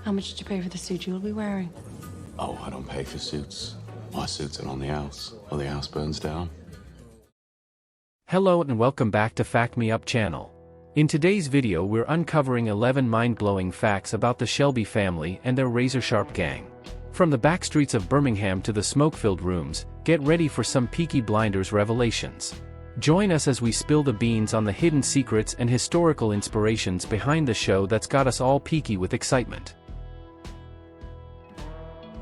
How much did you pay for the suit you'll be wearing? Oh, I don't pay for suits. My suits are on the house, or the house burns down. Hello and welcome back to Fact Me Up channel. In today's video we're uncovering 11 mind-blowing facts about the Shelby family and their razor-sharp gang. From the backstreets of Birmingham to the smoke-filled rooms, get ready for some Peaky Blinders revelations. Join us as we spill the beans on the hidden secrets and historical inspirations behind the show that's got us all peaky with excitement.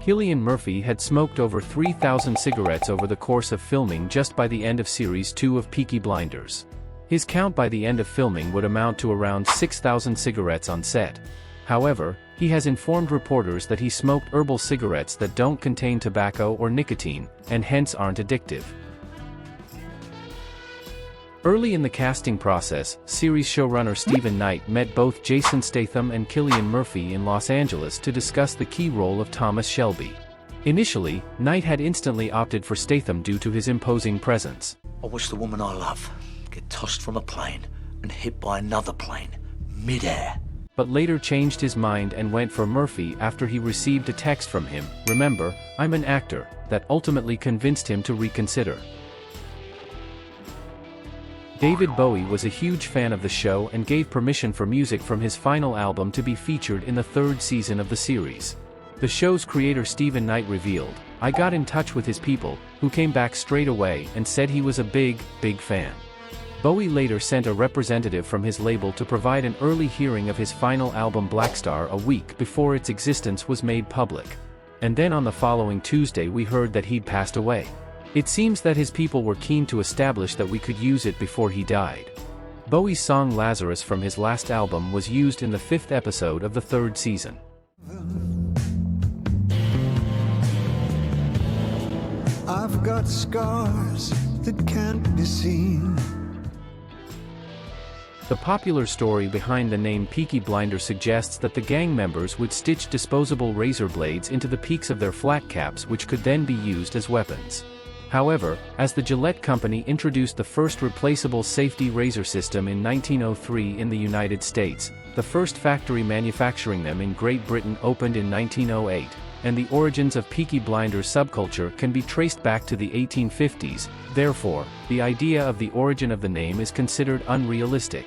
Cillian Murphy had smoked over 3,000 cigarettes over the course of filming just by the end of Series 2 of Peaky Blinders. His count by the end of filming would amount to around 6,000 cigarettes on set. However, he has informed reporters that he smoked herbal cigarettes that don't contain tobacco or nicotine, and hence aren't addictive. Early in the casting process, series showrunner Stephen Knight met both Jason Statham and Cillian Murphy in Los Angeles to discuss the key role of Thomas Shelby. Initially, Knight had instantly opted for Statham due to his imposing presence. I watched the woman I love get tossed from a plane and hit by another plane, mid-air. But later changed his mind and went for Murphy after he received a text from him, "Remember, I'm an actor," that ultimately convinced him to reconsider. David Bowie was a huge fan of the show and gave permission for music from his final album to be featured in the third season of the series. The show's creator Stephen Knight revealed, "I got in touch with his people, who came back straight away and said he was a big fan." Bowie later sent a representative from his label to provide an early hearing of his final album Blackstar a week before its existence was made public. And then on the following Tuesday we heard that he'd passed away. It seems that his people were keen to establish that we could use it before he died. Bowie's song Lazarus from his last album was used in the 5th episode of the 3rd season. I've got scars that can't be seen. The popular story behind the name Peaky Blinders suggests that the gang members would stitch disposable razor blades into the peaks of their flat caps, which could then be used as weapons. However, as the Gillette Company introduced the first replaceable safety razor system in 1903 in the United States, the first factory manufacturing them in Great Britain opened in 1908, and the origins of Peaky Blinders subculture can be traced back to the 1850s, therefore, the idea of the origin of the name is considered unrealistic.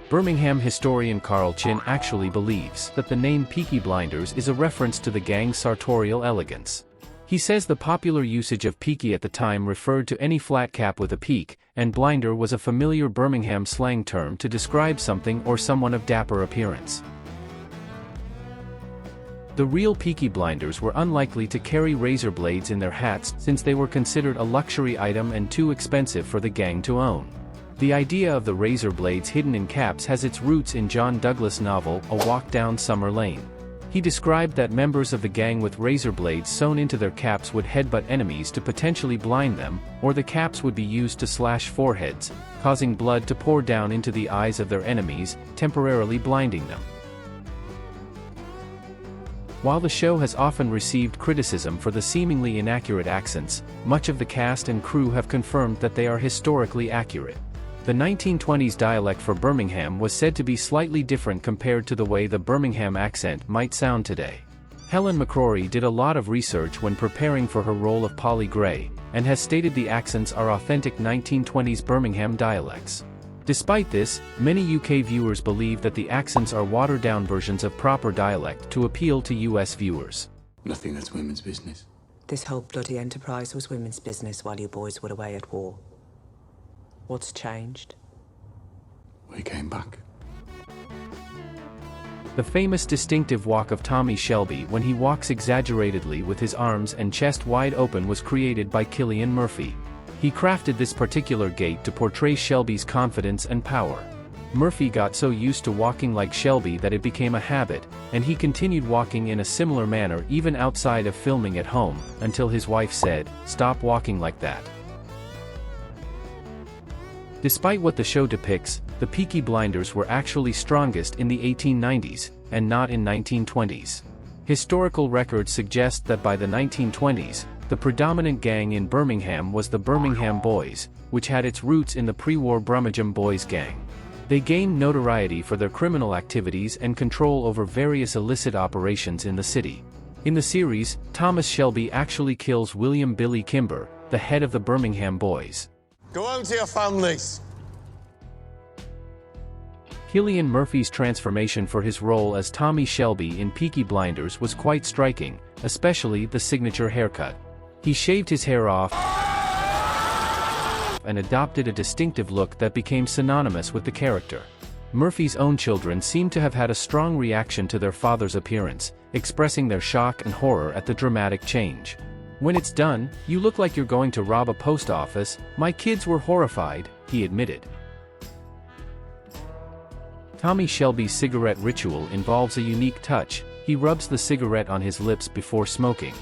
Birmingham historian Carl Chin actually believes that the name Peaky Blinders is a reference to the gang's sartorial elegance. He says the popular usage of peaky at the time referred to any flat cap with a peak, and blinder was a familiar Birmingham slang term to describe something or someone of dapper appearance. The real Peaky Blinders were unlikely to carry razor blades in their hats since they were considered a luxury item and too expensive for the gang to own. The idea of the razor blades hidden in caps has its roots in John Douglas' novel A Walk Down Summer Lane. He described that members of the gang with razor blades sewn into their caps would headbutt enemies to potentially blind them, or the caps would be used to slash foreheads, causing blood to pour down into the eyes of their enemies, temporarily blinding them. While the show has often received criticism for the seemingly inaccurate accents, much of the cast and crew have confirmed that they are historically accurate. The 1920s dialect for Birmingham was said to be slightly different compared to the way the Birmingham accent might sound today. Helen McCrory did a lot of research when preparing for her role of Polly Gray, and has stated the accents are authentic 1920s Birmingham dialects. Despite this, many UK viewers believe that the accents are watered-down versions of proper dialect to appeal to US viewers. Nothing that's women's business. This whole bloody enterprise was women's business while you boys were away at war. What's changed? We came back. The famous distinctive walk of Tommy Shelby when he walks exaggeratedly with his arms and chest wide open was created by Cillian Murphy. He crafted this particular gait to portray Shelby's confidence and power. Murphy got so used to walking like Shelby that it became a habit, and he continued walking in a similar manner even outside of filming at home, until his wife said, "Stop walking like that." Despite what the show depicts, the Peaky Blinders were actually strongest in the 1890s, and not in 1920s. Historical records suggest that by the 1920s, the predominant gang in Birmingham was the Birmingham Boys, which had its roots in the pre-war Birmingham Boys gang. They gain notoriety for their criminal activities and control over various illicit operations in the city. In the series, Thomas Shelby actually kills William Billy Kimber, the head of the Birmingham boys. Go home to your families. Cillian Murphy's transformation for his role as Tommy Shelby in Peaky Blinders was quite striking, especially the signature haircut. He shaved his hair off and adopted a distinctive look that became synonymous with the character. Murphy's own children seem to have had a strong reaction to their father's appearance, expressing their shock and horror at the dramatic change. "When it's done, you look like you're going to rob a post office. My kids were horrified," he admitted. Tommy Shelby's cigarette ritual involves a unique touch. He rubs the cigarette on his lips before smoking.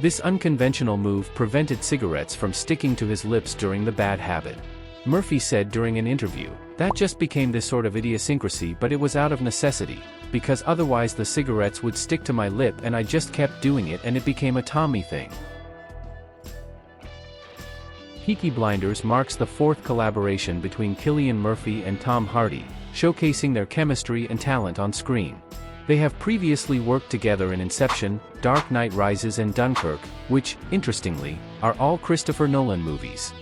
This unconventional move prevented cigarettes from sticking to his lips during the bad habit. Murphy said during an interview, "That just became this sort of idiosyncrasy, but it was out of necessity, because otherwise the cigarettes would stick to my lip and I just kept doing it and it became a Tommy thing." Peaky Blinders marks the fourth collaboration between Cillian Murphy and Tom Hardy, showcasing their chemistry and talent on screen. They have previously worked together in Inception, Dark Knight Rises and Dunkirk, which, interestingly, are all Christopher Nolan movies.